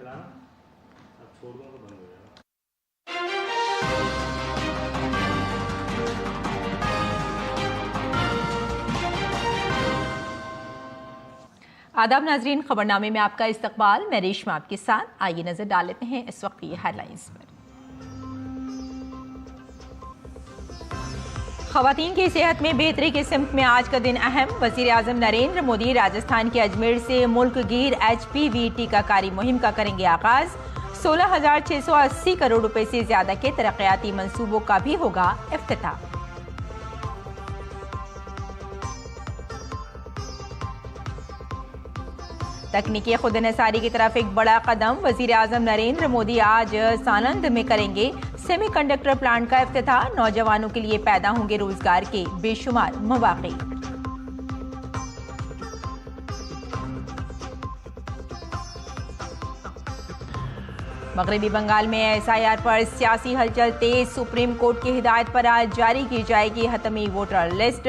चलाना, अब छोड़ दूँ तो बंद हो जाएगा। आदाब नाजरीन, खबरनामे में आपका इस्तकबाल। मैं रेशमा आपके साथ। आइए नजर डाल लेते हैं इस वक्त की हेडलाइंस पर। खवातीन की सेहत में बेहतरी की सिमत में आज का दिन अहम। वजीर आजम नरेंद्र मोदी राजस्थान के अजमेर से मुल्क गिर HPV टीकाकारी मुहिम का करेंगे आगाज। 16,680 करोड़ रुपए से ज्यादा के तरक्याती मंसूबों का भी होगा इफ्तिताह। तकनीकी खुद इन्हिसारी की तरफ एक बड़ा कदम। वजीर आजम नरेंद्र मोदी आज सानंद में करेंगे सेमीकंडक्टर प्लांट का इफ्तिताह। नौजवानों के लिए पैदा होंगे रोजगार के बेशुमार मौके। मगरबी बंगाल में SIR पर सियासी हलचल तेज। सुप्रीम कोर्ट की हिदायत पर आज जारी की जाएगी हतमी वोटर लिस्ट।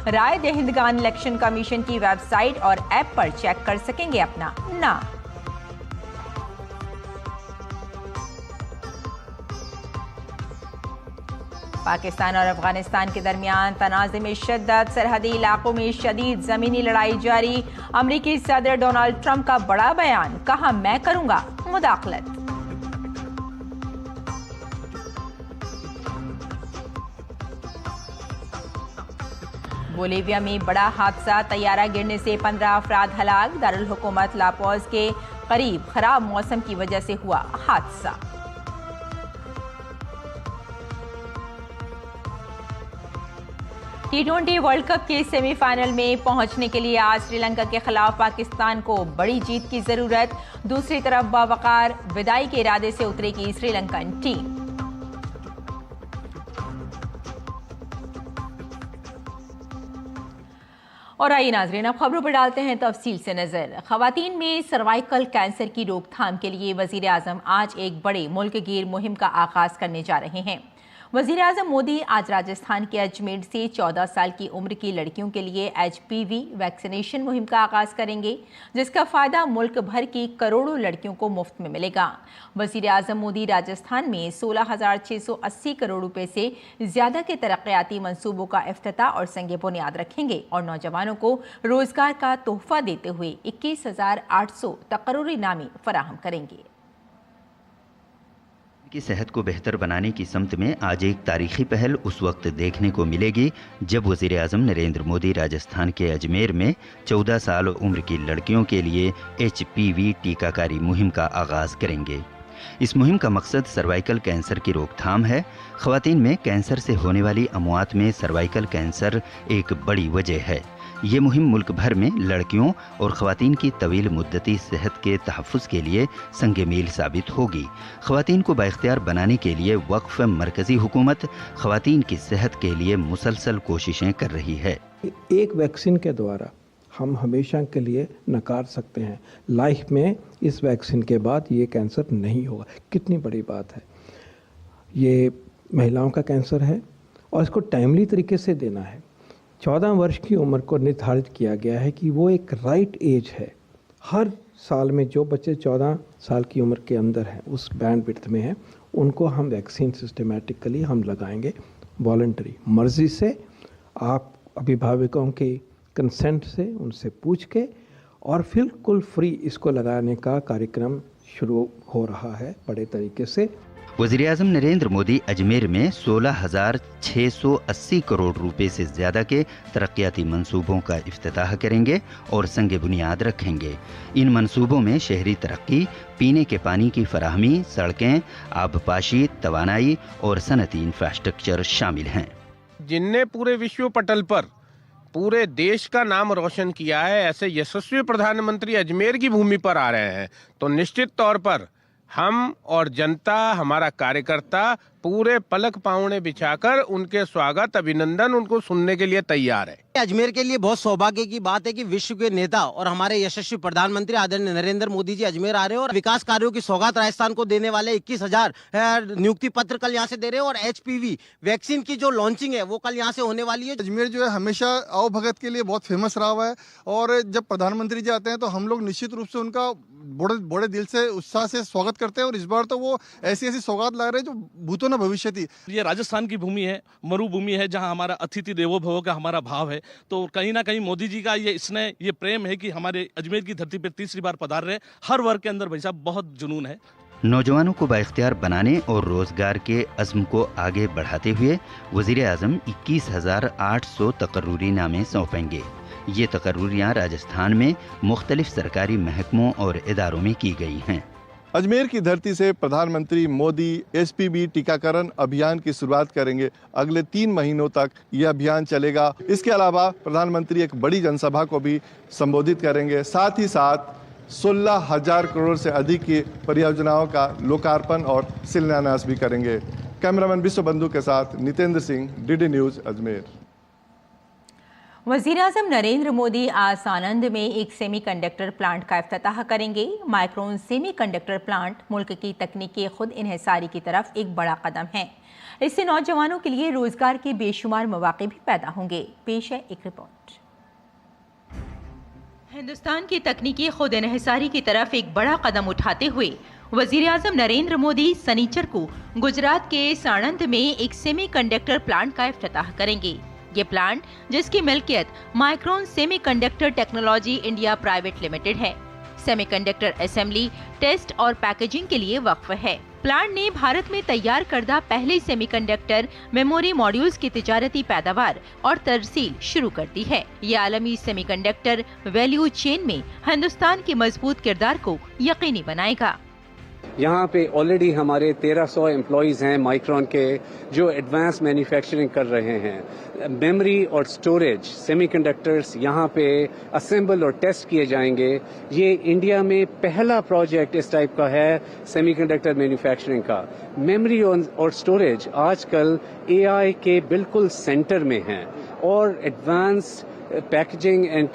राय दहिंदगान इलेक्शन कमीशन की वेबसाइट और ऐप पर चेक कर सकेंगे अपना नाम। पाकिस्तान और अफगानिस्तान के दरमियान तनाज़े में शिद्दत। सरहदी इलाकों में शदीद जमीनी लड़ाई जारी। अमरीकी सदर डोनाल्ड ट्रंप का बड़ा बयान, कहा मैं करूंगा मुदाखलत। बोलीविया में बड़ा हादसा। तैयारा गिरने से 15 अफराद हलाक। दारुल हुकूमत लापोज के करीब खराब मौसम की वजह से हुआ हादसा। T20 वर्ल्ड कप के सेमीफाइनल में पहुंचने के लिए आज श्रीलंका के खिलाफ पाकिस्तान को बड़ी जीत की जरूरत। दूसरी तरफ बावकार विदाई के इरादे से उतरेगी श्रीलंकन टीम। और आइए नाजरीन, अब खबरों पर डालते हैं तफसील से नजर। खवातीन में सर्वाइकल कैंसर की रोकथाम के लिए वजीर आजम आज एक बड़े मुल्क गिर मुहिम का आगाज करने जा रहे हैं। वजीर आजम मोदी आज राजस्थान के अजमेर से 14 साल की उम्र की लड़कियों के लिए HPV वैक्सीनेशन मुहिम का आगाज करेंगे, जिसका फायदा मुल्क भर की करोड़ों लड़कियों को मुफ्त में मिलेगा। वजीर आजम मोदी राजस्थान में 16,680 करोड़ रुपए से ज्यादा के तरक्याती मंसूबों का इफ्तिताह और संग बुनियाद रखेंगे और नौजवानों को रोजगार का तोहफा देते हुए 21,800 तकर्रुरी इनामी फराहम करेंगे। की सेहत को बेहतर बनाने की समत में आज एक तारीखी पहल उस वक्त देखने को मिलेगी जब वज़ीर आज़म नरेंद्र मोदी राजस्थान के अजमेर में 14 साल उम्र की लड़कियों के लिए HPV टीकाकारी मुहिम का आगाज़ करेंगे। इस मुहिम का मकसद सर्वाइकल कैंसर की रोकथाम है। ख़वातीन में कैंसर से होने वाली अमवात में सर्वाइकल कैंसर एक बड़ी वजह है। ये मुहिम मुल्क भर में लड़कियों और ख़वातीन की तवील मुद्दती सेहत के तहफ़्फ़ुज़ के लिए संगे मील साबित होगी। ख़वातीन को बाइख्तियार बनाने के लिए वक्फ़ मरकज़ी हुकूमत ख़वातीन की सेहत के लिए मुसलसल कोशिशें कर रही है। एक वैक्सीन के द्वारा हम हमेशा के लिए नकार सकते हैं, लाइफ में इस वैक्सीन के बाद ये कैंसर नहीं होगा। कितनी बड़ी बात है। ये महिलाओं का कैंसर है और इसको टाइमली तरीके से देना है। 14 वर्ष की उम्र को निर्धारित किया गया है कि वो एक राइट एज है। हर साल में जो बच्चे 14 साल की उम्र के अंदर हैं, उस बैंड विड्थ में हैं, उनको हम वैक्सीन सिस्टमेटिकली हम लगाएंगे वॉलंटरी मर्जी से। आप अभिभावकों के कंसेंट से उनसे पूछ के और बिल्कुल फ्री इसको लगाने का कार्यक्रम शुरू हो रहा है बड़े तरीके से। वज़ीर आज़म नरेंद्र मोदी अजमेर में 16,680 करोड़ रुपए से ज़्यादा के तरक्याती मंसूबों का इफ्तिताह करेंगे और संग बुनियाद रखेंगे। इन मंसूबों में शहरी तरक्की, पीने के पानी की फराहमी, सड़कें, आबपाशी, तवानाई और सनती इंफ्रास्ट्रक्चर शामिल हैं। जिनने पूरे विश्व पटल पर पूरे देश का नाम रोशन किया है, ऐसे यशस्वी प्रधानमंत्री अजमेर की भूमि पर आ रहे हैं, तो निश्चित तौर पर हम और जनता, हमारा कार्यकर्ता पूरे पलक पावने बिछाकर उनके स्वागत अभिनंदन उनको सुनने के लिए तैयार है। अजमेर के लिए बहुत सौभाग्य की बात है कि विश्व के नेता और हमारे यशस्वी प्रधानमंत्री आदरणीय नरेंद्र मोदी जी अजमेर आ रहे हैं और विकास कार्यों की सौगात राजस्थान को देने वाले 21,000 नियुक्ति पत्र कल यहाँ से दे रहे हैं और HPV वैक्सीन की जो लॉन्चिंग है वो कल यहाँ से होने वाली है। अजमेर जो है हमेशा आओ भगत के लिए बहुत फेमस रहा हुआ है और जब प्रधानमंत्री जी आते हैं तो हम लोग निश्चित रूप से उनका बड़े दिल से उत्साह से स्वागत करते हैं और इस बार तो वो ऐसी सौगात ला रहे हैं जो भूतो न भविष्य थी। ये राजस्थान की भूमि है, मरुभूमि है, जहां हमारा अतिथि देवो भव का हमारा भाव है। तो कहीं ना कहीं मोदी जी का ये स्नेह, ये प्रेम है कि हमारे अजमेर की धरती पर तीसरी बार पधार रहे। हर वर्ग के अंदर भाई साहब बहुत जुनून है। नौजवानों को बाइख्तियार बनाने और रोजगार के अज़्म को आगे बढ़ाते हुए वज़ीर आज़म 21,800 तकर्रुरी नामे सौंपेंगे। ये तकर्रुरियाँ राजस्थान में मुख्तलिफ सरकारी महकमों और इदारों में की गई हैं। अजमेर की धरती से प्रधानमंत्री मोदी HPV टीकाकरण अभियान की शुरुआत करेंगे। अगले 3 महीनों तक यह अभियान चलेगा। इसके अलावा प्रधानमंत्री एक बड़ी जनसभा को भी संबोधित करेंगे। साथ ही साथ 16,000 करोड़ से अधिक की परियोजनाओं का लोकार्पण और शिलान्यास भी करेंगे। कैमरामैन विश्वबंधु के साथ नितेंद्र सिंह, DD न्यूज़ अजमेर। वज़ीर-ए-आज़म नरेंद्र मोदी आज सानंद में एक सेमीकंडक्टर प्लांट का इफ्तिताह करेंगे। माइक्रोन सेमीकंडक्टर प्लांट मुल्क की तकनीकी खुद इन्हिसारी की तरफ एक बड़ा कदम है। इससे नौजवानों के लिए रोजगार के बेशुमार मौके भी पैदा होंगे। पेश है एक रिपोर्ट। हिंदुस्तान की तकनीकी खुद इन्हिसारी की तरफ एक बड़ा कदम उठाते हुए वज़ीर-ए-आज़म नरेंद्र मोदी शनिचर को गुजरात के साणंद में एक सेमीकंडक्टर प्लांट का इफ्तिताह करेंगे। ये प्लांट, जिसकी मिल्कियत Micron semiconductor technology India private limited है, सेमीकंडक्टर असेंबली, टेस्ट और पैकेजिंग के लिए वक्फ है। प्लांट ने भारत में तैयार करदा पहले सेमीकंडक्टर मेमोरी मॉड्यूल्स की तिजारती पैदावार और तरसील शुरू कर दी है। ये आलमी सेमीकंडक्टर वैल्यू चेन में हिंदुस्तान के मजबूत किरदार को यकीनी बनाएगा। यहाँ पे ऑलरेडी हमारे 1300 एम्प्लॉइज हैं माइक्रोन के, जो एडवांस मैन्युफैक्चरिंग कर रहे हैं। मेमोरी और स्टोरेज सेमीकंडक्टर्स यहाँ पे असेंबल और टेस्ट किए जाएंगे। ये इंडिया में पहला प्रोजेक्ट इस टाइप का है सेमीकंडक्टर मैन्युफैक्चरिंग का। मेमोरी और स्टोरेज आजकल AI के बिल्कुल सेंटर में हैं और advance packaging and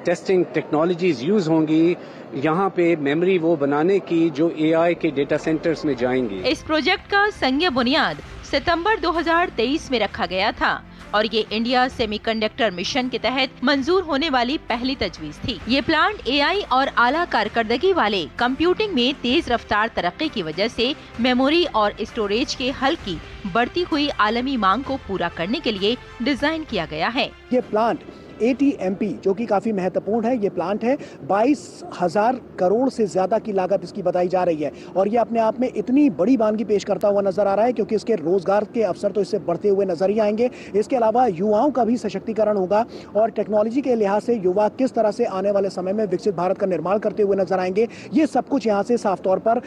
testing technologies use होंगी यहाँ पे मेमोरी वो बनाने की जो AI के डेटा सेंटर्स में जाएंगी। इस प्रोजेक्ट का संग बुनियाद सितंबर 2023 में रखा गया था और ये इंडिया सेमीकंडक्टर मिशन के तहत मंजूर होने वाली पहली तजवीज थी। ये प्लांट AI और आला कारकर्दगी वाले कंप्यूटिंग में तेज रफ्तार तरक्की की वजह से मेमोरी और स्टोरेज के हल की बढ़ती हुई आलमी मांग को पूरा करने के लिए डिजाइन किया गया है। ये प्लांट ATMP जो कि काफी महत्वपूर्ण है, ये प्लांट है 22,000 करोड़ से ज्यादा की लागत इसकी बताई जा रही है और ये अपने आप में इतनी बड़ी मांगी पेश करता हुआ नजर आ रहा है क्योंकि इसके रोजगार के अवसर तो इससे बढ़ते हुए नजर ही आएंगे। इसके अलावा युवाओं का भी सशक्तिकरण होगा और टेक्नोलॉजी के लिहाज से युवा किस तरह से आने वाले समय में विकसित भारत का निर्माण करते हुए नजर आएंगे, ये सब कुछ यहाँ से साफ तौर पर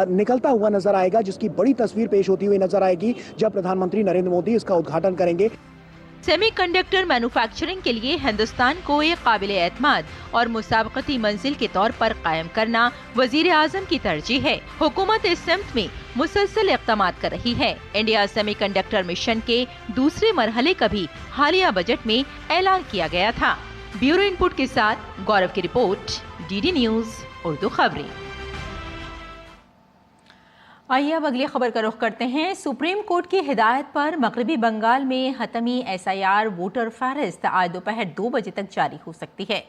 निकलता हुआ नजर आएगा, जिसकी बड़ी तस्वीर पेश होती हुई नजर आएगी जब प्रधानमंत्री नरेंद्र मोदी इसका उद्घाटन करेंगे। सेमीकंडक्टर मैन्युफैक्चरिंग के लिए हिंदुस्तान को एक काबिले एतमाद और मुसाबकती मंजिल के तौर पर कायम करना वजीर आजम की तरजीह है। हुकूमत इस सिमत में मुसलसल इक़दामात कर रही है। इंडिया सेमीकंडक्टर मिशन के दूसरे मरहले का भी हालिया बजट में ऐलान किया गया था। ब्यूरो इनपुट के साथ गौरव की रिपोर्ट, DD न्यूज़ उर्दू खबरें। आइए अब अगली खबर का रुख करते हैं। सुप्रीम कोर्ट की हिदायत पर मगरबी बंगाल में हतमी SIR वोटर फहरिस्त आज दोपहर 2 बजे तक जारी हो सकती है।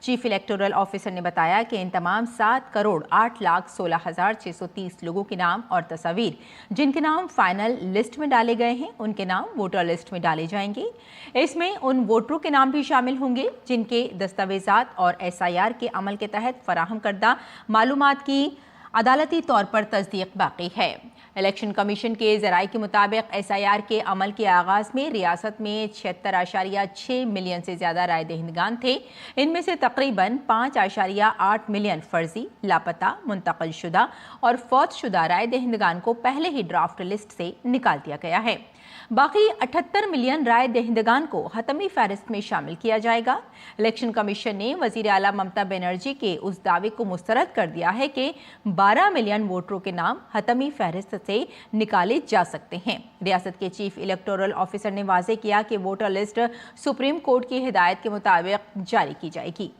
चीफ इलेक्टोरल ऑफिसर ने बताया कि इन तमाम 7,08,16,630 लोगों के नाम और तस्वीर जिनके नाम फाइनल लिस्ट में डाले गए हैं, उनके नाम वोटर लिस्ट में डाले जाएंगे। इसमें उन वोटरों के नाम भी शामिल होंगे जिनके दस्तावेजात और SIR के अमल के तहत फराहम करदा मालूमात की अदालती तौर पर तस्दीक बाकी है। इलेक्शन कमीशन के ज़राए के मुताबिक SIR के अमल के आगाज़ में रियासत में 76.6 मिलियन से ज़्यादा राय दहिंदगान थे। इनमें से तकरीबन 5.8 मिलियन फर्जी, लापता, मुंतकिल शुदा और फौत शुदा राय दहिंदगान को पहले ही ड्राफ्ट लिस्ट से निकाल दिया गया है। बाकी 78 मिलियन राय दहिंदगान को हतमी फहरिस्त में शामिल किया जाएगा। इलेक्शन कमीशन ने वजीर आला ममता बनर्जी के उस दावे को मुस्तरद कर दिया है कि 12 मिलियन वोटरों के नाम हतमी फहरिस्त से निकाले जा सकते हैं। रियासत के चीफ इलेक्टोरल ऑफिसर ने वाज़ेह किया कि वोटर लिस्ट सुप्रीम कोर्ट की हिदायत के मुताबिक जारी की जाएगी।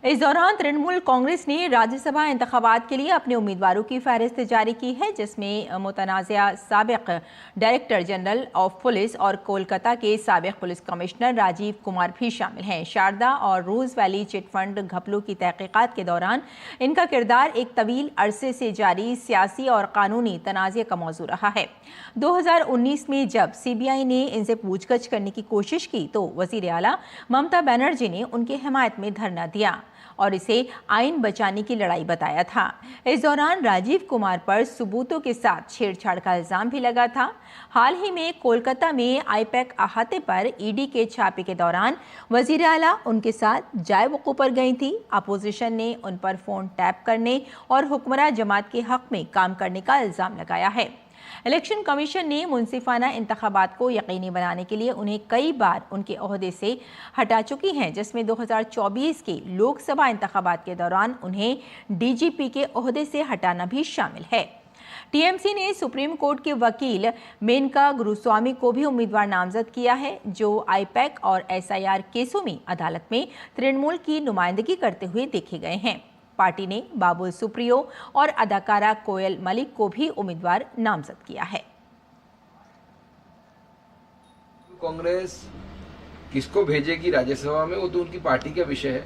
इस दौरान तृणमूल कांग्रेस ने राज्यसभा इंतखाबात के लिए अपने उम्मीदवारों की फहरिस्त जारी की है, जिसमें मुतनाज़ा साबिक डायरेक्टर जनरल ऑफ पुलिस और कोलकाता के साबिक पुलिस कमिश्नर राजीव कुमार भी शामिल हैं। शारदा और रोज वैली चिट फंड घपलों की तहकीकात के दौरान इनका किरदार एक तवील अरसे से जारी सियासी और कानूनी तनाज़े का मौजू रहा है। 2019 में जब CBI ने इनसे पूछगछ करने की कोशिश की तो वजीर आला ममता बनर्जी ने उनकी हिमायत में धरना दिया और इसे आइन बचाने की लड़ाई बताया था। इस दौरान राजीव कुमार पर सबूतों के साथ छेड़छाड़ का इल्जाम भी लगा था। हाल ही में कोलकाता में आईपैक अहाते पर ED के छापे के दौरान वजीर आला उनके साथ जाए वक़ू पर गई थी। अपोजिशन ने उन पर फोन टैप करने और हुक्मरान जमात के हक में काम करने का इल्जाम लगाया है। इलेक्शन कमीशन ने मुनसिफाना इंतखाबात को यकीनी बनाने के लिए उन्हें कई बार उनके ओहदे से हटा चुकी हैं, जिसमें 2024 के लोकसभा इंतखाबात के दौरान उन्हें DGP के ओहदे से हटाना भी शामिल है। TMC ने सुप्रीम कोर्ट के वकील मेनका गुरुस्वामी को भी उम्मीदवार नामजद किया है, जो आईपैक और SIR केसों में अदालत में तृणमूल की नुमाइंदगी करते हुए देखे गए हैं। पार्टी ने बाबुल सुप्रियो और अदाकारा कोयल मलिक को भी उम्मीदवार नामजद किया है। कांग्रेस किसको भेजेगी राज्यसभा में वो तो उनकी पार्टी का विषय है,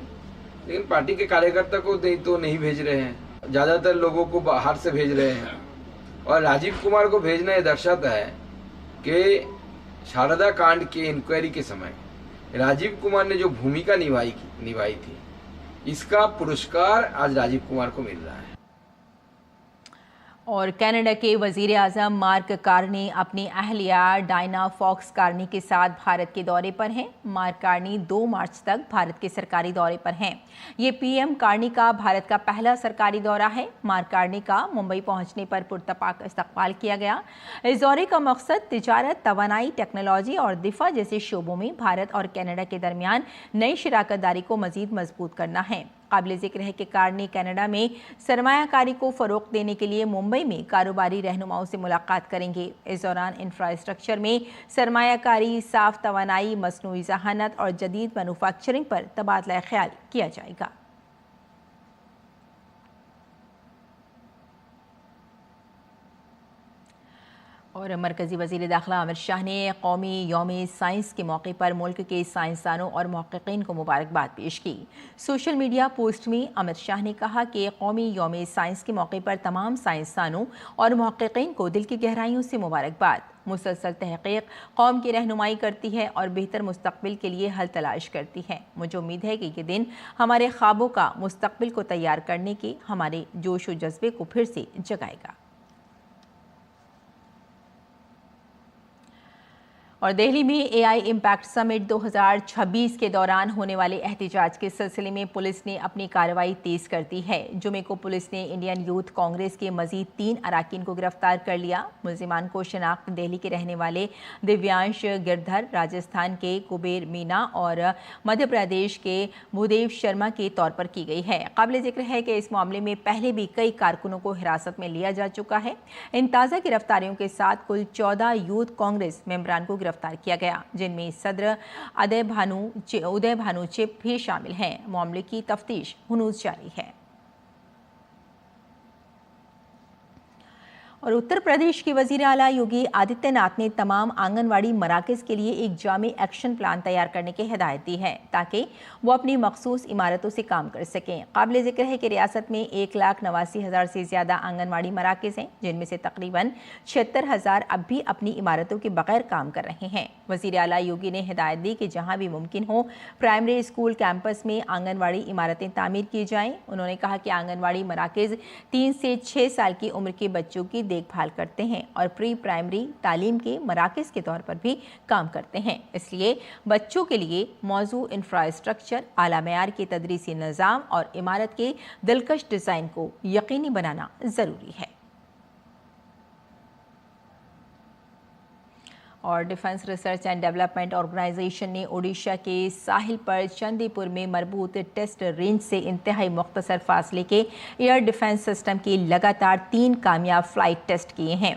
लेकिन पार्टी के कार्यकर्ता को नहीं भेज रहे हैं। ज्यादातर लोगों को बाहर से भेज रहे हैं और राजीव कुमार को भेजना ये दर्शाता है कि शारदा कांड के इंक्वायरी के समय राजीव कुमार ने जो भूमिका निभाई थी, इसका पुरस्कार आज राजीव कुमार को मिल रहा है। और कनाडा के वजीर आज़म मार्क कार्नी अपनी अहलिया डायना फॉक्स कार्नी के साथ भारत के दौरे पर हैं। मार्क कार्नी 2 मार्च तक भारत के सरकारी दौरे पर हैं। ये PM कार्नी का भारत का पहला सरकारी दौरा है। मार्क कार्नी का मुंबई पहुंचने पर पुरतपाक इस्तकबाल किया गया। इस दौरे का मकसद तिजारत, तवानाई, टेक्नोलॉजी और दिफा जैसे शोबों में भारत और कनाडा के दरमियान नई शराकतदारी को मजीद मजबूत करना है। काबिल जिक्र है कि कार्नी कनाडा में सरमायाकारी को फ़रोग़ देने के लिए मुंबई में कारोबारी रहनुमाओं से मुलाकात करेंगे। इस दौरान इंफ्रास्ट्रक्चर में सरमायाकारी, साफ तवानाई, मसनूई ज़हानत और जदीद मैन्युफैक्चरिंग पर तबादला ख्याल किया जाएगा। और मरकज़ी वज़ीर दाखिला अमित शाह ने कौमी यौम साइंस के मौके पर मुल्क के साइंसदानों और मुहक़्क़ीन को मुबारकबाद पेश की। सोशल मीडिया पोस्ट में अमित शाह ने कहा कि कौमी यौम साइंस के मौके पर तमाम साइंसदानों और मुहक़्क़ीन को दिल की गहराइयों से मुबारकबाद। मुसलसल तहक़ीक़ कौम की रहनुमाई करती है और बेहतर मुस्तक़बिल के लिए हल तलाश करती है। मुझे उम्मीद है कि ये दिन हमारे ख्वाबों का मुस्तक़बिल को तैयार करने के हमारे जोश व जज्बे को फिर से जगाएगा। और दिल्ली में AI इम्पैक्ट समिट 2026 के दौरान होने वाले एहतिजाज के सिलसिले में पुलिस ने अपनी कार्रवाई तेज कर दी है। जुमे को पुलिस ने इंडियन यूथ कांग्रेस के मजीद 3 अराकीन को गिरफ्तार कर लिया। मुलजिमान को शनाख्त दिल्ली के रहने वाले दिव्यांश गिरधर, राजस्थान के कुबेर मीना और मध्य प्रदेश के भूदेव शर्मा के तौर पर की गई है। काबिल जिक्र है कि इस मामले में पहले भी कई कारकुनों को हिरासत में लिया जा चुका है। इन ताज़ा गिरफ्तारियों के साथ कुल 14 यूथ कांग्रेस मेंबरान को गिरफ्तार किया गया, जिनमें सदर उदय भानु चिप भी शामिल हैं। मामले की तफ्तीश हुनूस जारी है। और उत्तर प्रदेश के वजीर आला योगी आदित्यनाथ ने तमाम आंगनवाड़ी मराकज़ के लिए एक जामी एक्शन प्लान तैयार करने की हिदायत दी है, ताकि वो अपनी मखसूस इमारतों से काम कर सकें। काबिल जिक्र है कि रियासत में 1,89,000 से ज़्यादा आंगनवाड़ी मराकज़ हैं, जिनमें से तकरीबन 76,000 अब भी अपनी इमारतों के बगैर काम कर रहे हैं। वजीर आला योगी ने हिदायत दी कि जहाँ भी मुमकिन हो प्राइमरी स्कूल कैंपस में आंगनवाड़ी इमारतें तामीर की जाएँ। उन्होंने कहा कि आंगनवाड़ी मराकज़ 3 से 6 साल की उम्र के बच्चों की देखभाल करते हैं और प्री प्राइमरी तालीम के मराकज़ के तौर पर भी काम करते हैं। इसलिए बच्चों के लिए मौजू इंफ्रास्ट्रक्चर, आला मेयार के तदरीसी निज़ाम और इमारत के दिलकश डिज़ाइन को यकीनी बनाना ज़रूरी है। और defence research and development organisation ने ओडिशा के साहिल पर चंदीपुर में मरबूत टेस्ट रेंज से इंतहाई मुख्तसर फासले के एयर डिफेंस सिस्टम के लगातार 3 कामयाब फ्लाइट टेस्ट किए हैं।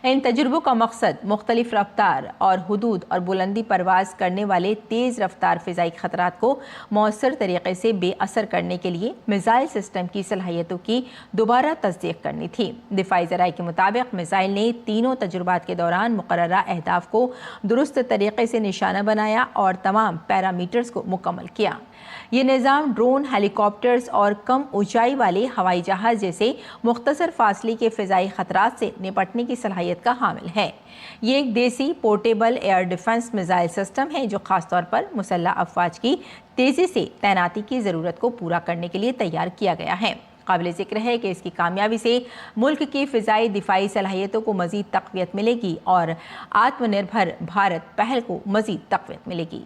इन तजुर्बों का मकसद मुख्तलिफ रफ्तार और हुदूद और बुलंदी परवाज करने वाले तेज़ रफ्तार फ़िज़ाई ख़तरात को मौसर तरीके से बेअसर करने के लिए मिसाइल सिस्टम की सलाहियतों की दोबारा तस्दीक करनी थी। दिफाई ज़राए के मुताबिक मिसाइल ने तीनों तजुर्बात के दौरान मुकर्ररा अहदाफ को दुरुस्त तरीके से निशाना बनाया और तमाम पैरामीटर्स को मुकम्मल किया। ये निज़ाम ड्रोन, हेलीकॉप्टर्स और कम ऊंचाई वाले हवाई जहाज़ जैसे मुख्तसर फासले के फ़िज़ाई ख़तरात से निपटने की सलाहियत का हामिल है। ये एक देसी portable air defence missile system है जो ख़ास तौर पर मुसल्लह अफवाज की तेज़ी से तैनाती की ज़रूरत को पूरा करने के लिए तैयार किया गया है। काबिल ज़िक्र है कि इसकी कामयाबी से मुल्क की फ़िज़ाई दिफाई सलाहियतों को मज़ीद तक़वियत मिलेगी और आत्मनिर्भर भारत पहल को मज़ीद तक़वियत मिलेगी।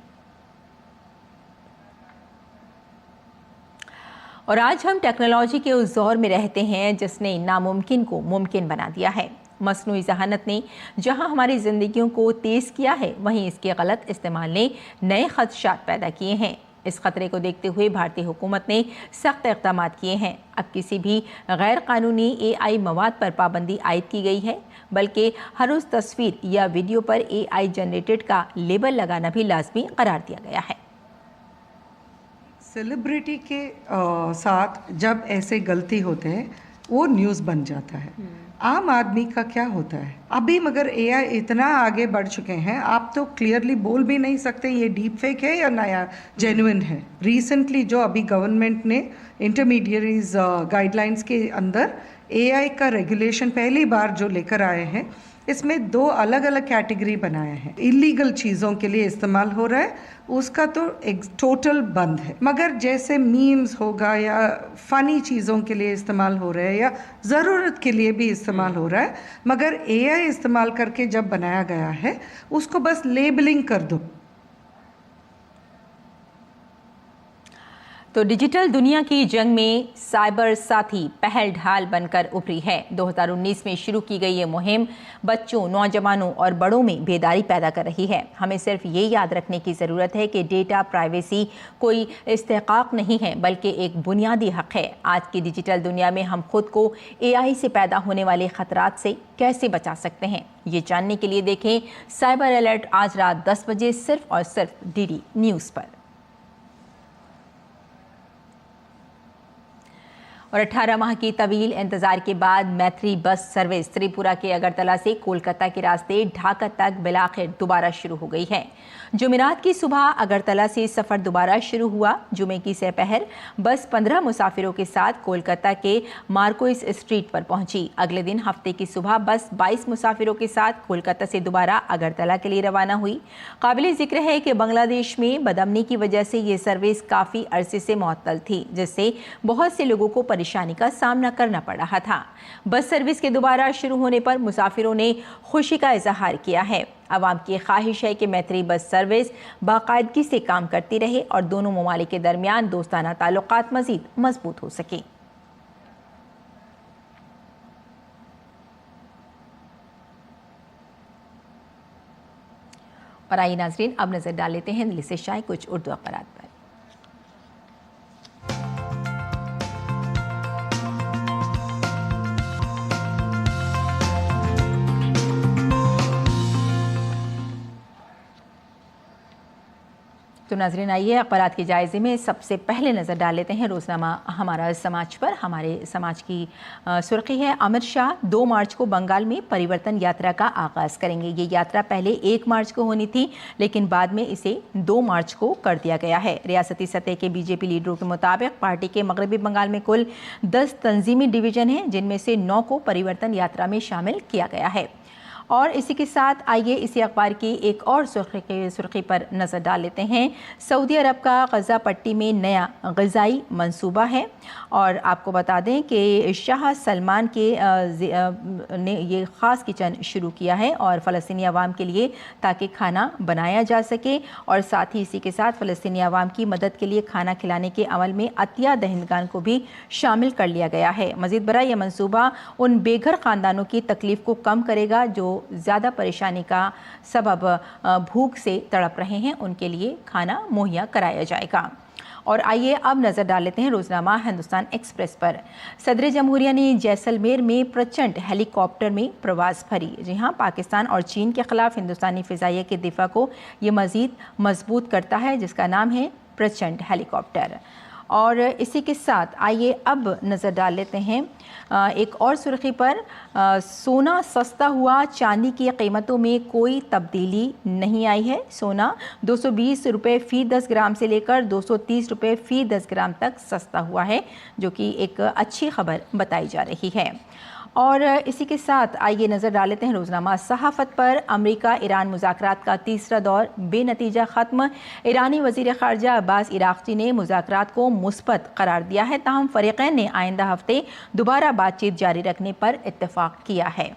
और आज हम टेक्नोलॉजी के उस दौर में रहते हैं जिसने नामुमकिन को मुमकिन बना दिया है। मसनूई ज़हानत ने जहां हमारी ज़िंदगियों को तेज़ किया है, वहीं इसके गलत इस्तेमाल ने नए ख़दशात पैदा किए हैं। इस खतरे को देखते हुए भारतीय हुकूमत ने सख्त इक़दाम किए हैं। अब किसी भी गैर कानूनी AI मवाद पर पाबंदी आयद की गई है, बल्कि हर उस तस्वीर या वीडियो पर AI जनरेटेड का लेबल लगाना भी लाजमी करार दिया गया है। सेलिब्रिटी के साथ जब ऐसे गलती होते हैं वो न्यूज़ बन जाता है। आम आदमी का क्या होता है? अभी मगर AI इतना आगे बढ़ चुके हैं, आप तो क्लियरली बोल भी नहीं सकते ये डीप फेक है या नया जेन्युइन है। रिसेंटली जो अभी गवर्नमेंट ने इंटरमीडियरीज गाइडलाइंस के अंदर AI का रेगुलेशन पहली बार जो लेकर आए हैं, इसमें 2 अलग अलग कैटेगरी बनाए हैं। इलीगल चीज़ों के लिए इस्तेमाल हो रहा है, उसका तो एक टोटल बंद है। मगर जैसे मीम्स होगा या फ़नी चीज़ों के लिए इस्तेमाल हो रहा है या ज़रूरत के लिए भी इस्तेमाल हो रहा है, मगर AI इस्तेमाल करके जब बनाया गया है उसको बस लेबलिंग कर दो। तो डिजिटल दुनिया की जंग में साइबर साथी पहल ढाल बनकर उभरी है। 2019 में शुरू की गई ये मुहिम बच्चों, नौजवानों और बड़ों में बेदारी पैदा कर रही है। हमें सिर्फ ये याद रखने की ज़रूरत है कि डेटा प्राइवेसी कोई इस्तेहकाक नहीं है, बल्कि एक बुनियादी हक़ है। आज की डिजिटल दुनिया में हम खुद को AI से पैदा होने वाले ख़तरात से कैसे बचा सकते हैं, ये जानने के लिए देखें साइबर अलर्ट आज रात 10 बजे सिर्फ और सिर्फ DD न्यूज़ पर। और 18 माह की तवील इंतजार के बाद मैत्री बस सर्विस त्रिपुरा के अगरतला से कोलकाता के रास्ते ढाका तक बिलाखिर दोबारा शुरू हो गई है। जुमेरात की सुबह अगरतला से सफ़र दोबारा शुरू हुआ। जुमे की सहपहर बस 15 मुसाफिरों के साथ कोलकाता के मार्कोइस स्ट्रीट पर पहुंची। अगले दिन हफ्ते की सुबह बस 22 मुसाफिरों के साथ कोलकाता से दोबारा अगरतला के लिए रवाना हुई। काबिल ज़िक्र है कि बांग्लादेश में बदअमनी की वजह से ये सर्विस काफ़ी अरसे से मुअत्तल थी, जिससे बहुत से लोगों को परेशानी का सामना करना पड़ रहा था। बस सर्विस के दोबारा शुरू होने पर मुसाफिरों ने खुशी का इजहार किया है। अवाम की ख्वाहिश है कि मैत्री बस सर्विस बाकायदगी से काम करती रहे और दोनों ममालिक के दरमियान दोस्ताना ताल्लुकात मज़ीद मजबूत हो सकें। और आइए नाज़रीन, अब नज़र डाल लेते हैं दिल्ली से शाये कुछ उर्दू अखबारात पर। तो नाज़रीन आइए अखबारात के जायज़े में सबसे पहले नज़र डाल लेते हैं रोज़नामा हमारा समाज पर। हमारे समाज की सुर्खी है, अमित शाह 2 मार्च को बंगाल में परिवर्तन यात्रा का आगाज़ करेंगे। ये यात्रा पहले 1 मार्च को होनी थी, लेकिन बाद में इसे 2 मार्च को कर दिया गया है। रियासती सतह के बीजेपी लीडरों के मुताबिक पार्टी के मगरबी बंगाल में कुल 10 तंजीमी डिवीज़न हैं, जिनमें से 9 को परिवर्तन यात्रा में शामिल किया गया है। और इसी के साथ आइए इसी अखबार की एक और सुर्खी पर नज़र डाल लेते हैं। सऊदी अरब का गज़ा पट्टी में नया ग़िज़ाई मंसूबा है और आपको बता दें कि शाह सलमान ने ये ख़ास किचन शुरू किया है और फ़लस्तीनी अवाम के लिए ताकि खाना बनाया जा सके, और साथ ही इसी के साथ फ़लस्तीनी अवाम की मदद के लिए खाना खिलाने के अमल में अतिया दहिंदगान को भी शामिल कर लिया गया है। मज़ीद बरा यह मंसूबा उन बेघर ख़ानदानों की तकलीफ़ को कम करेगा जो जो ज़्यादा परेशानी का सबब भूख से तड़प रहे हैं उनके लिए खाना मुहैया कराया जाएगा। और आइए अब नज़र डाल लेते हैं रोजनामा हिंदुस्तान एक्सप्रेस पर। सदर जमहूरिया ने जैसलमेर में प्रचंड हेलीकॉप्टर में प्रवास भरी। जी हाँ, पाकिस्तान और चीन के खिलाफ हिंदुस्तानी फ़िज़ाइया के दिफा को ये मज़ीद मजबूत करता है, जिसका नाम है प्रचंड हेलीकॉप्टर। और इसी के साथ आइए अब नज़र डाल लेते हैं एक और सुर्खी पर। सोना सस्ता हुआ, चांदी की कीमतों में कोई तब्दीली नहीं आई है। सोना 220 रुपये फ़ी 10 ग्राम से लेकर 230 रुपये फ़ी 10 ग्राम तक सस्ता हुआ है, जो कि एक अच्छी खबर बताई जा रही है। और इसी के साथ आइए नज़र डाल लेते हैं रोज़नामा सहाफ़त पर। अमेरिका ईरान मुज़ाकरात का तीसरा दौर बेनतीजा ख़त्म। ईरानी वज़ीर ख़ारजा अब्बास इराक़ची ने मुज़ाकरात को मुस्बत करार दिया है, ताहम फ़रीक़ैन ने आइंदा हफ्ते दोबारा बातचीत जारी रखने पर इत्तेफ़ाक़ किया है।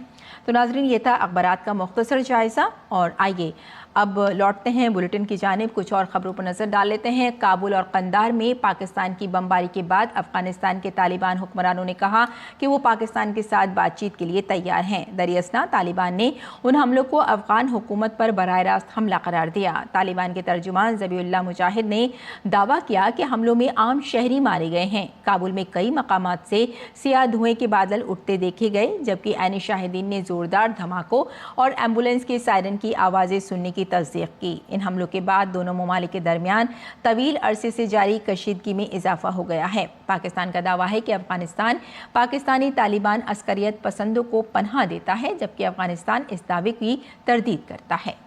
तो नाज़रीन, ये था अखबारात का मुख्तसर जायज़ा। और आइए अब लौटते हैं बुलेटिन की जानिब, कुछ और ख़बरों पर नज़र डाल लेते हैं। काबुल और कंदार में पाकिस्तान की बमबारी के बाद अफ़गानिस्तान के तालिबान हुक्मरानों ने कहा कि वो पाकिस्तान के साथ बातचीत के लिए तैयार हैं। दरियासना तालिबान ने उन हमलों को अफ़गान हुकूमत पर बराह रास्त हमला करार दिया। तालिबान के तर्जुमान ज़बीउल्लाह मुजाहिद ने दावा किया कि हमलों में आम शहरी मारे गए हैं। काबुल में कई मकामात से सियाह धुएँ के बादल उठते देखे गए, जबकि ऐनी शाहिदीन ने ज़ोरदार धमाकों और एम्बुलेंस के सायरन की आवाज़ें सुनने की तस्दीक की। इन हमलों के बाद दोनों ममालिक के दरमियान तवील अरसे से जारी कशीदगी में इजाफा हो गया है। पाकिस्तान का दावा है कि अफगानिस्तान पाकिस्तानी तालिबान अस्करियत पसंदों को पनाह देता है, जबकि अफगानिस्तान इस दावे की तरदीद करता है।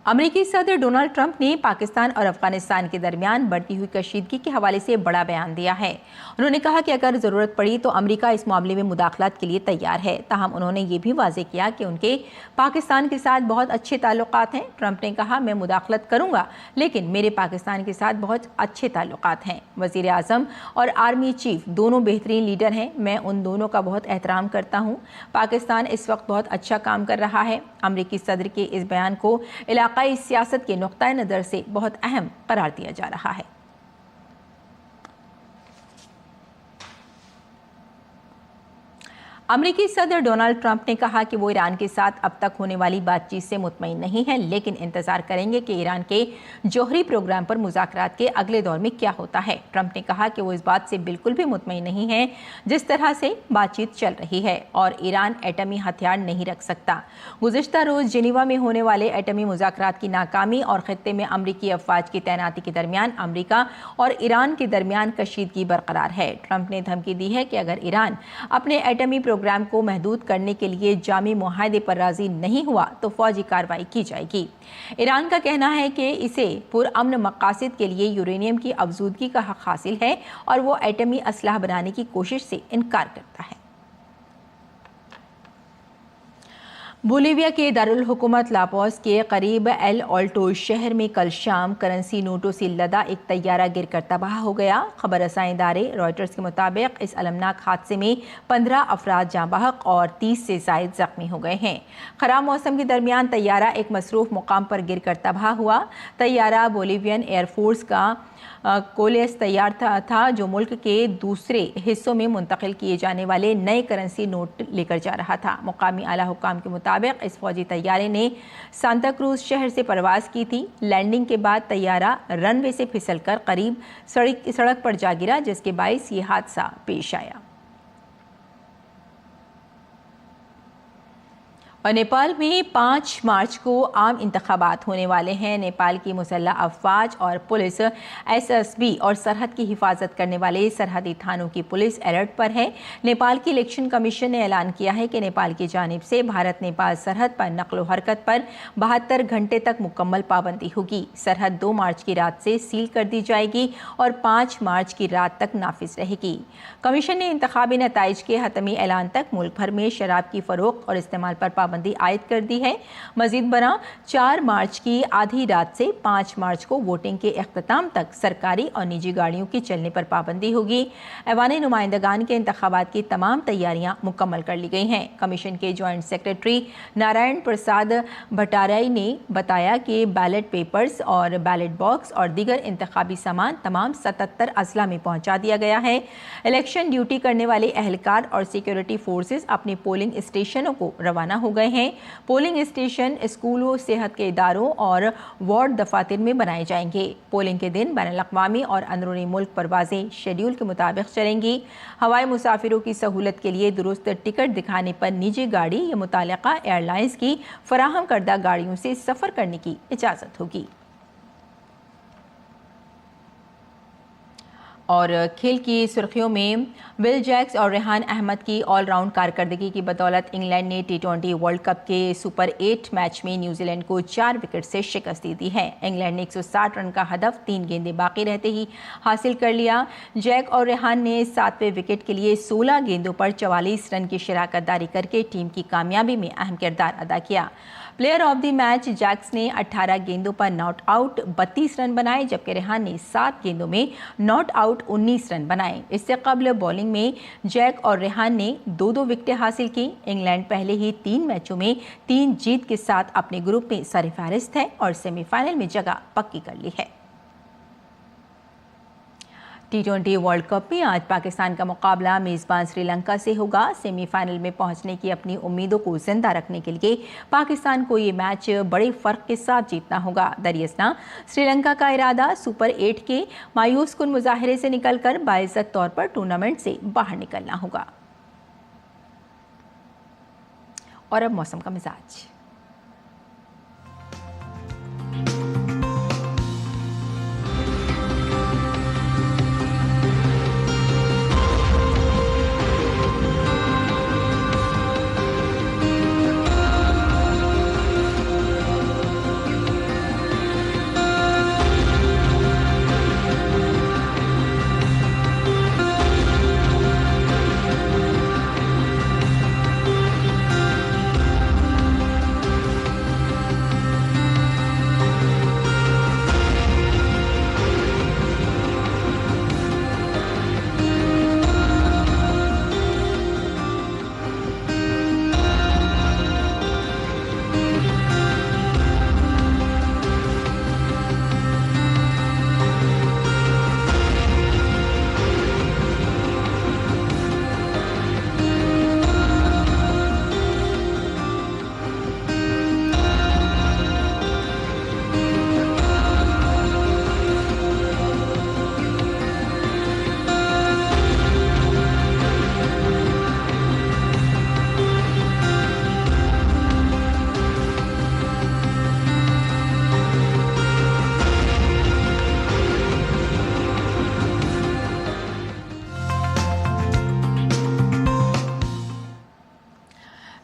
अमेरिकी सदर डोनाल्ड ट्रंप ने पाकिस्तान और अफगानिस्तान के दरमियान बढ़ती हुई कशीदगी के हवाले से बड़ा बयान दिया है। उन्होंने कहा कि अगर ज़रूरत पड़ी तो अमेरिका इस मामले में मुदाखलत के लिए तैयार है। ताहम उन्होंने ये भी वाज़ेह किया कि उनके पाकिस्तान के साथ बहुत अच्छे ताल्लुकात हैं। ट्रंप ने कहा, मैं मुदाखलत करूँगा, लेकिन मेरे पाकिस्तान के साथ बहुत अच्छे ताल्लुकात हैं। वज़ीर आज़म और आर्मी चीफ दोनों बेहतरीन लीडर हैं। मैं उन दोनों का बहुत एहतराम करता हूँ। पाकिस्तान इस वक्त बहुत अच्छा काम कर रहा है। अमेरिकी सदर के इस बयान को इलाकाई सियासत के नुक्ता नज़र से बहुत अहम करार दिया जा रहा है। अमेरिकी सदर डोनाल्ड ट्रंप ने कहा कि वो ईरान के साथ अब तक होने वाली बातचीत से मुतमईन नहीं है, लेकिन इंतजार करेंगे कि ईरान के जौहरी प्रोग्राम पर मुज़ाकरात के अगले दौर में क्या होता है। ट्रंप ने कहा कि वो इस बात से बिल्कुल भी मुतमईन नहीं है जिस तरह से बातचीत चल रही है और ईरान एटमी हथियार नहीं रख सकता। गुज़िश्ता रोज़ जिनीवा में होने वाले एटमी मुज़ाकरात की नाकामी और खित्ते में अमरीकी अफवाज की तैनाती के दरमियान अमरीका और ईरान के दरमियान कशीदगी बरकरार है। ट्रंप ने धमकी दी है कि अगर ईरान अपने एटमी प्रोग्राम को महदूद करने के लिए जामी मुआहदे पर राजी नहीं हुआ तो फौजी कार्रवाई की जाएगी। ईरान का कहना है कि इसे पुरअमन मकासद के लिए यूरेनियम की अफजूदगी का हक हासिल है और वो एटमी असलाह बनाने की कोशिश से इनकार करता है। बोलीविया के दारुल हुकूमत लापोस के करीब एल ऑल्टो शहर में कल शाम करेंसी नोटों से लदा एक तैयारा गिरकर तबाह हो गया। खबर रसाई इदारे रॉयटर्स के मुताबिक इस अलमनाक हादसे में 15 अफराद जाँ बहक और 30 से ज़ायद जख्मी हो गए हैं। ख़राब मौसम के दरमियान तैयारा एक मसरूफ़ मुकाम पर गिरकर तबाह हुआ। तैयारा बोलीवियन एयरफोर्स का कोलेस तैयार था जो मुल्क के दूसरे हिस्सों में मुंतकिल किए जाने वाले नए करेंसी नोट लेकर जा रहा था। मुकामी आला हुकाम के मुताबिक इस फौजी तैयारे ने सांता क्रूज शहर से परवाज़ की थी। लैंडिंग के बाद तैयारा रनवे से फिसलकर करीब सड़क पर जा गिरा, जिसके बाइस ये हादसा पेश आया। और नेपाल में 5 मार्च को आम इंतखाबात होने वाले हैं। नेपाल की मुसल्लह अफवाज और पुलिस एसएसबी और सरहद की हिफाजत करने वाले सरहदी थानों की पुलिस अलर्ट पर है। नेपाल की इलेक्शन कमीशन ने ऐलान किया है कि नेपाल की जानिब से भारत नेपाल सरहद पर नकलो हरकत पर 72 घंटे तक मुकम्मल पाबंदी होगी। सरहद 2 मार्च की रात से सील कर दी जाएगी और 5 मार्च की रात तक नाफिज रहेगी। कमीशन ने इंतखाबी नताइज के हतमी ऐलान तक मुल्क भर में शराब की फरोख्त और इस्तेमाल पर पाबंदी आयद कर दी है। मजीद बना 4 मार्च की आधी रात से 5 मार्च को वोटिंग के इख्तिताम तक सरकारी और निजी गाड़ियों के चलने पर पाबंदी होगी। ऐवान नुमाइंदगान के इंतखाबात की तमाम तैयारियां मुकम्मल कर ली गई हैं। कमीशन के जॉइंट सेक्रेटरी नारायण प्रसाद भट्टाराई ने बताया कि बैलेट पेपर्स और बैलेट बॉक्स और दीगर इंतखाबी सामान तमाम 77 अजला में पहुंचा दिया गया है। इलेक्शन ड्यूटी करने वाले एहलकार और सिक्योरिटी फोर्सेस अपने पोलिंग स्टेशनों को रवाना हो गए हैं। पोलिंग स्टेशन स्कूलों, सेहत के इदारों और वार्ड दफातर में बनाए जाएंगे। पोलिंग के दिन बैनुल-अक़वामी और अंदरूनी मुल्क परवाजें शेड्यूल के मुताबिक चलेंगी। हवाई मुसाफिरों की सहूलत के लिए दुरुस्त टिकट दिखाने पर निजी गाड़ी या मुताल्लिका एयरलाइंस की फराहम करदा गाड़ियों से सफ़र करने की इजाज़त होगी। और खेल की सुर्खियों में विल जैक्स और रेहान अहमद की ऑलराउंड कारकर्दगी की बदौलत इंग्लैंड ने T20 वर्ल्ड कप के सुपर 8 मैच में न्यूजीलैंड को 4 विकेट से शिकस्त दी है। इंग्लैंड ने 160 रन का हदफ 3 गेंदें बाकी रहते ही हासिल कर लिया। जैक और रेहान ने 7वें विकेट के लिए 16 गेंदों पर 44 रन की शिराकतदारी करके टीम की कामयाबी में अहम किरदार अदा किया। Player of the match Jacks ने 18 गेंदों पर नॉट आउट 32 रन बनाए, जबकि रेहान ने 7 गेंदों में नॉट आउट 19 रन बनाए। इससे कबल बॉलिंग में जैक और रेहान ने 2-2 विकेटें हासिल की। इंग्लैंड पहले ही 3 मैचों में 3 जीत के साथ अपने ग्रुप में सरफहरिस्त है और सेमीफाइनल में जगह पक्की कर ली है। T20 वर्ल्ड कप में आज पाकिस्तान का मुकाबला मेज़बान श्रीलंका से होगा। सेमीफाइनल में पहुंचने की अपनी उम्मीदों को जिंदा रखने के लिए पाकिस्तान को ये मैच बड़े फर्क के साथ जीतना होगा। दरियासना श्रीलंका का इरादा सुपर 8 के मायूस कुन मुजाहरे से निकलकर बाइज्जत तौर पर टूर्नामेंट से बाहर निकलना होगा। और अब मौसम का मिजाज।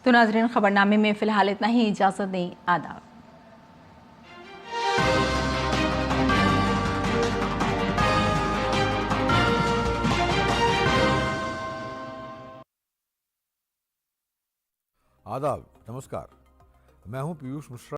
तो नाज़रीन, खबरनामे में फ़िलहाल इतना ही। इजाज़त दें। आदाब। आदाब, नमस्कार। मैं हूं पीयूष मिश्रा।